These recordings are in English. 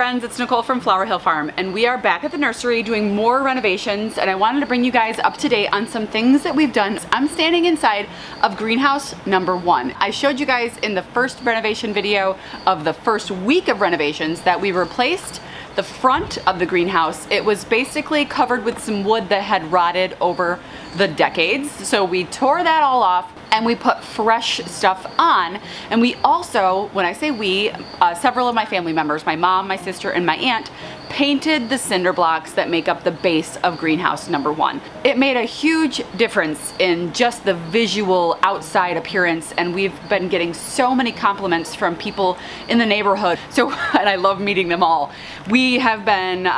friends, it's Nicole from Flower Hill Farm, and we are back at the nursery doing more renovations, and I wanted to bring you guys up to date on some things that we've done. I'm standing inside of greenhouse number 1. I showed you guys in the first renovation video of the first week of renovations that we replaced the front of the greenhouse. It was basically covered with some wood that had rotted over the decades. So we tore that all off and we put fresh stuff on. And we also, when I say we, several of my family members, my mom, my sister, and my aunt, painted the cinder blocks that make up the base of greenhouse number 1. It made a huge difference in just the visual outside appearance, and we've been getting so many compliments from people in the neighborhood. So, and I love meeting them all. We have been,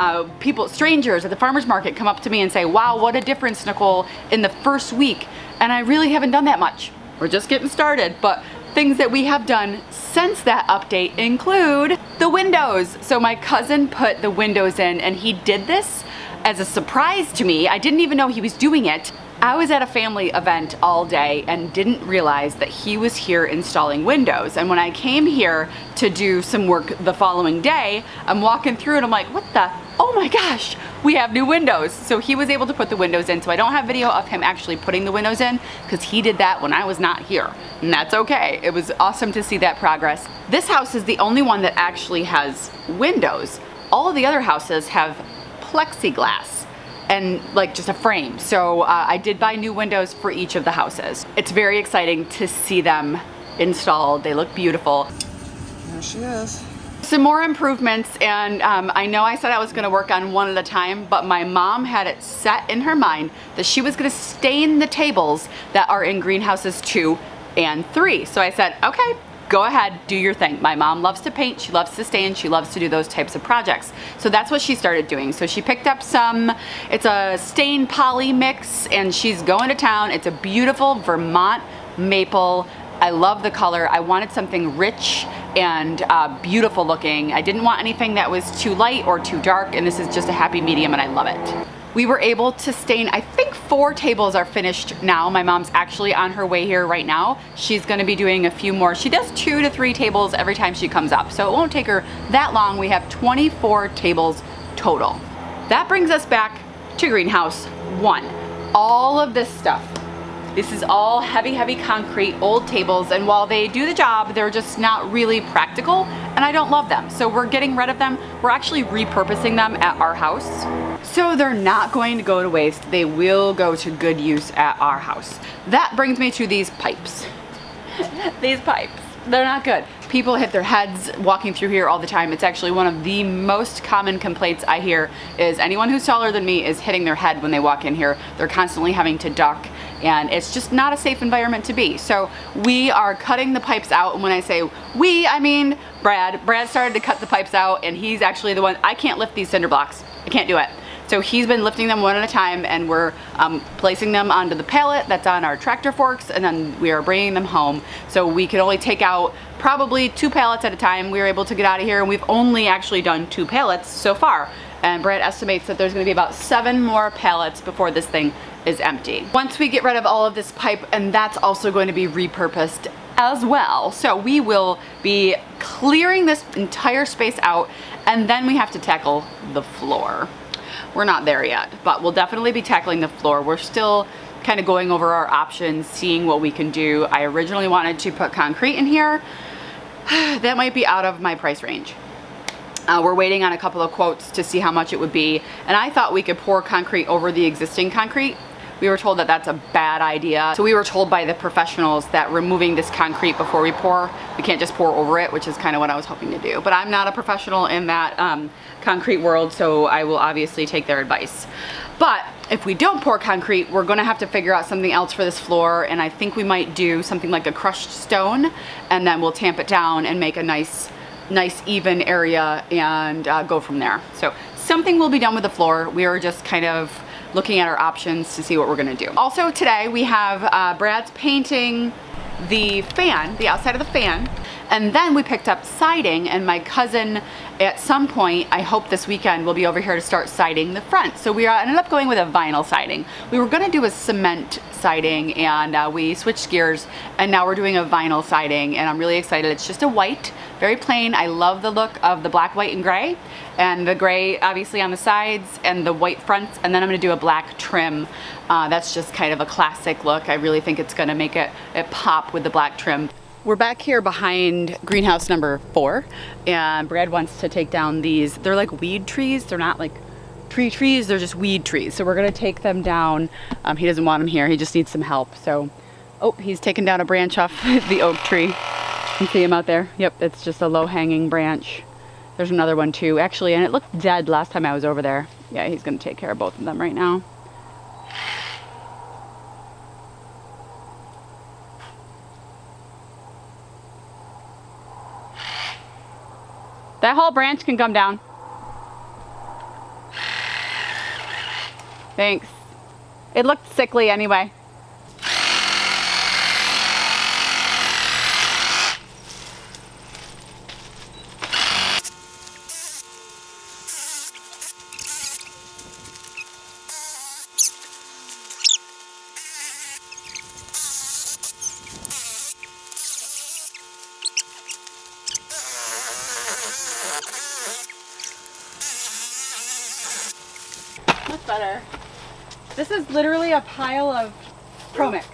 strangers at the farmer's market come up to me and say, wow, what a difference, Nicole, in the first week. And I really haven't done that much. We're just getting started, but things that we have done since that update include the windows. So my cousin put the windows in, and he did this as a surprise to me. I didn't even know he was doing it. I was at a family event all day and didn't realize that he was here installing windows. And when I came here to do some work the following day, I'm walking through and I'm like, what the, oh my gosh, we have new windows. So he was able to put the windows in. So I don't have video of him actually putting the windows in because he did that when I was not here. And that's okay. It was awesome to see that progress. This house is the only one that actually has windows. All of the other houses have plexiglass and like just a frame. So I did buy new windows for each of the houses. It's very exciting to see them installed. They look beautiful. There she is. Some more improvements, and I know I said I was gonna work on one at a time, but my mom had it set in her mind that she was gonna stain the tables that are in greenhouses 2 and 3. So I said, okay, go ahead, do your thing. My mom loves to paint, she loves to stain, she loves to do those types of projects. So that's what she started doing. So she picked up some, it's a stain poly mix, and she's going to town. It's a beautiful Vermont maple. I love the color. I wanted something rich and beautiful looking. I didn't want anything that was too light or too dark, and this is just a happy medium, and I love it. We were able to stain, I think 4 tables are finished now. My mom's actually on her way here right now. She's gonna be doing a few more. She does 2 to 3 tables every time she comes up, so it won't take her that long. We have 24 tables total. That brings us back to greenhouse 1. All of this stuff. This is all heavy, heavy concrete, old tables, and while they do the job, they're just not really practical, and I don't love them. So we're getting rid of them. We're actually repurposing them at our house. So they're not going to go to waste. They will go to good use at our house. That brings me to these pipes. These pipes, they're not good. People hit their heads walking through here all the time. It's actually one of the most common complaints I hear is anyone who's taller than me is hitting their head when they walk in here. They're constantly having to duck, and it's just not a safe environment to be. So we are cutting the pipes out, and when I say we, I mean Brad. Brad started to cut the pipes out, and he's actually the one, I can't lift these cinder blocks. I can't do it. So he's been lifting them one at a time, and we're placing them onto the pallet that's on our tractor forks, and then we are bringing them home. So we could only take out probably 2 pallets at a time. We were able to get out of here, and we've only actually done 2 pallets so far. And Brad estimates that there's gonna be about 7 more pallets before this thing is empty. Once we get rid of all of this pipe, and that's also going to be repurposed as well. So we will be clearing this entire space out, and then we have to tackle the floor. We're not there yet, but we'll definitely be tackling the floor. We're still kind of going over our options, seeing what we can do. I originally wanted to put concrete in here. That might be out of my price range. We're waiting on a couple of quotes to see how much it would be, and I thought we could pour concrete over the existing concrete. We were told that that's a bad idea. So we were told by the professionals that removing this concrete before we pour, we can't just pour over it, which is kind of what I was hoping to do. But I'm not a professional in that concrete world, so I will obviously take their advice. But if we don't pour concrete, we're gonna have to figure out something else for this floor, and I think we might do something like a crushed stone, and then we'll tamp it down and make a nice even area and go from there. So something will be done with the floor. We are just kind of looking at our options to see what we're gonna do. Also today we have Brad's painting the fan, the outside of the fan, And then we picked up siding, and my cousin at some point, I hope this weekend, will be over here to start siding the front. So we ended up going with a vinyl siding. We were gonna do a cement siding, and we switched gears, and now we're doing a vinyl siding, and I'm really excited. It's just a white, very plain. I love the look of the black, white, and gray, and the gray obviously on the sides, and the white fronts, and then I'm gonna do a black trim. That's just kind of a classic look. I really think it's gonna make it pop with the black trim. We're back here behind greenhouse number 4, and Brad wants to take down these. They're like weed trees. They're not like trees, they're just weed trees. So we're gonna take them down. He doesn't want them here, he just needs some help. So, oh, he's taken down a branch off the oak tree. You can see him out there. Yep, it's just a low hanging branch. There's another one too, actually, and it looked dead last time I was over there. Yeah, he's gonna take care of both of them right now. That whole branch can come down. Thanks. It looked sickly anyway. Much better. This is literally a pile of Pro Mix.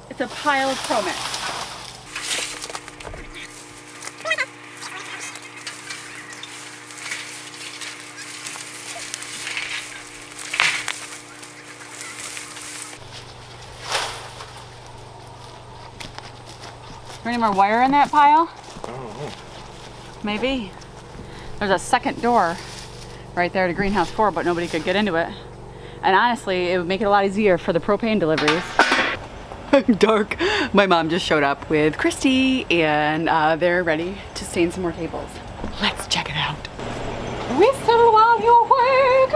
It's a pile of Pro Mix. Is there any more wire in that pile? Maybe. There's a second door right there to greenhouse 4, but nobody could get into it. And honestly, it would make it a lot easier for the propane deliveries. Dark. My mom just showed up with Christy, and they're ready to stain some more tables. Let's check it out. Whistle while you wake.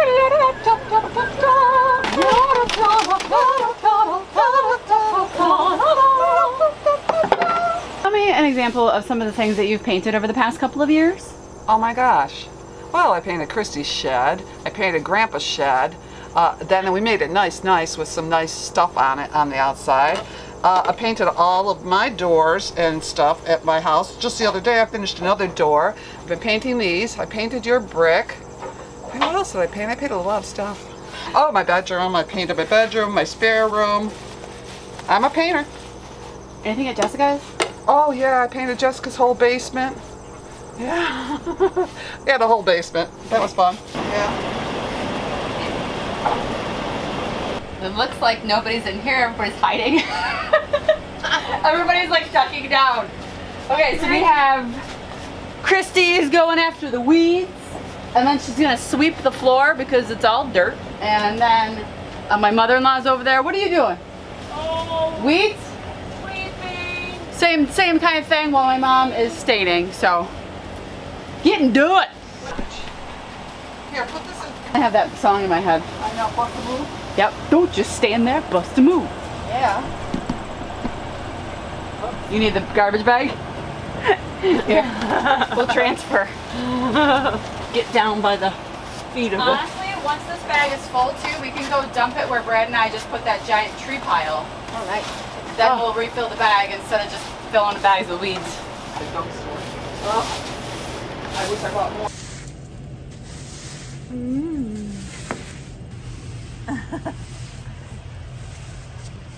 Tell me an example of some of the things that you've painted over the past couple of years. Oh my gosh. Well, I painted Christy's shed. I painted Grandpa's shed. Then we made it nice with some nice stuff on it on the outside. I painted all of my doors and stuff at my house. Just the other day I finished another door. I've been painting these. I painted your brick. And what else did I paint? I painted a lot of stuff. Oh, my bedroom. I painted my bedroom, my spare room. I'm a painter. Anything at Jessica's? Oh yeah, I painted Jessica's whole basement. Yeah. Yeah, the whole basement. That was fun. Yeah. It looks like nobody's in here. Everybody's hiding. Everybody's like ducking down. Okay, so we have Christy's going after the weeds, and then she's gonna sweep the floor because it's all dirt. And then my mother-in-law's over there. What are you doing? Oh, Weeds? sweeping. Same kind of thing while my mom is staining. So get and do it. Here, put this in. I have that song in my head. I know, bust a move. Yep. Don't just stand there, bust a move. Yeah. You need the garbage bag? Here. We'll transfer. Get down by the feet of it. Honestly, once this bag is full too, we can go dump it where Brad and I just put that giant tree pile. All right. Then we'll refill the bag instead of just filling the bags with weeds. The dumpster. Oh, I wish I bought more.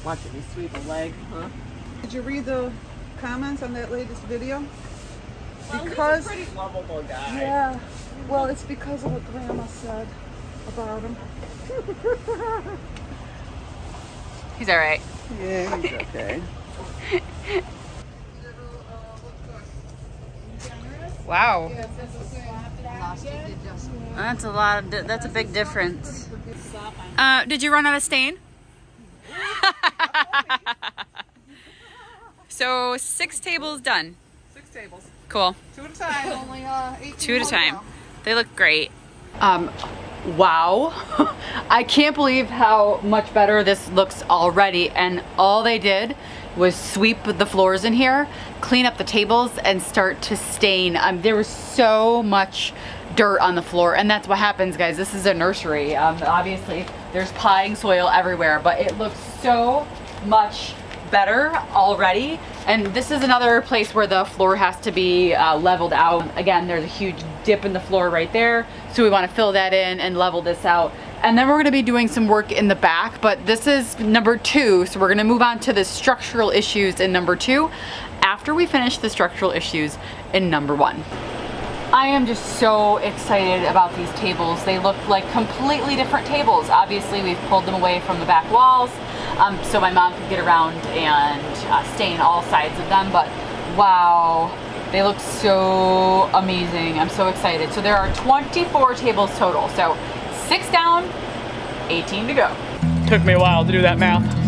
Watching me sweep a leg, huh? Did you read the comments on that latest video? Well, Because he's a pretty lovable guy. yeah, well, it's because of what Grandma said about him. He's all right. Yeah, he's okay. Wow. That's a lot. That's a big difference. Did you run out of stain? So 6 tables done. 6 tables. Cool. 2 at a time. Only 18. 2 at a time. They look great. Wow. I can't believe how much better this looks already. And all they did was sweep the floors in here, clean up the tables, and start to stain. There was so much dirt on the floor, and that's what happens, guys. This is a nursery. Obviously, there's potting soil everywhere, but it looks so much better already. And this is another place where the floor has to be leveled out. Again, there's a huge dip in the floor right there, so we want to fill that in and level this out. And then we're going to be doing some work in the back, but this is number 2, so we're going to move on to the structural issues in number 2 after we finish the structural issues in number 1. I am just so excited about these tables. They look like completely different tables. Obviously, we've pulled them away from the back walls so my mom could get around and stain all sides of them, but wow, they look so amazing. I'm so excited. So there are 24 tables total, so 6 down, 18 to go. Took me a while to do that math.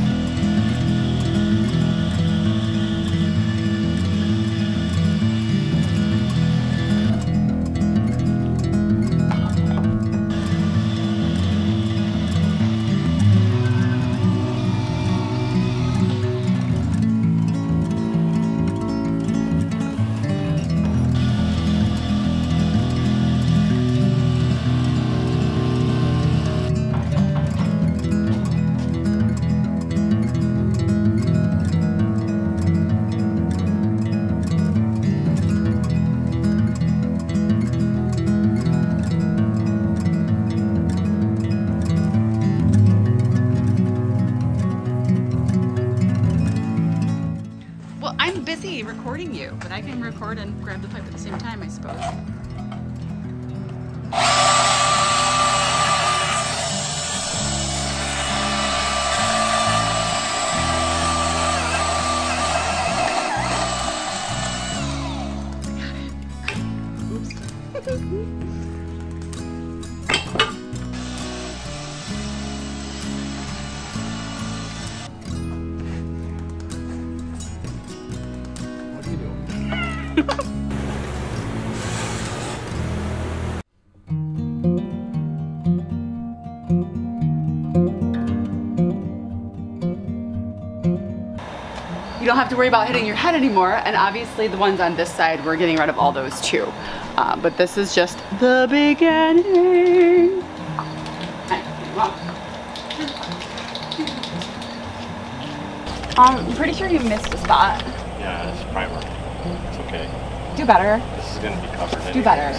Recording you, but I can record and grab the pipe at the same time, I suppose. You don't have to worry about hitting your head anymore, and obviously the ones on this side, we're getting rid of all those too. But this is just the beginning. I'm pretty sure you missed a spot. Yeah, it's primer. It's okay. Do better. This is going to be covered anyways. Do better.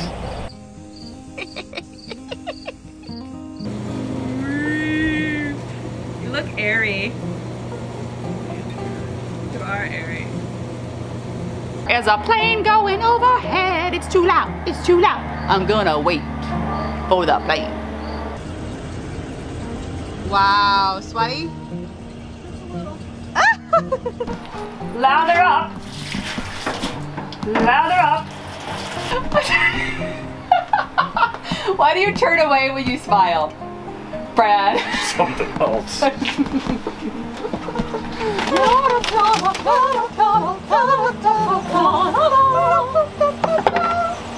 You look airy. You are airy. There's a plane going overhead. It's too loud. It's too loud. I'm gonna wait for the plane. Wow, sweaty? Lather up. Lather up. Why do you turn away when you smile, Brad? Something else.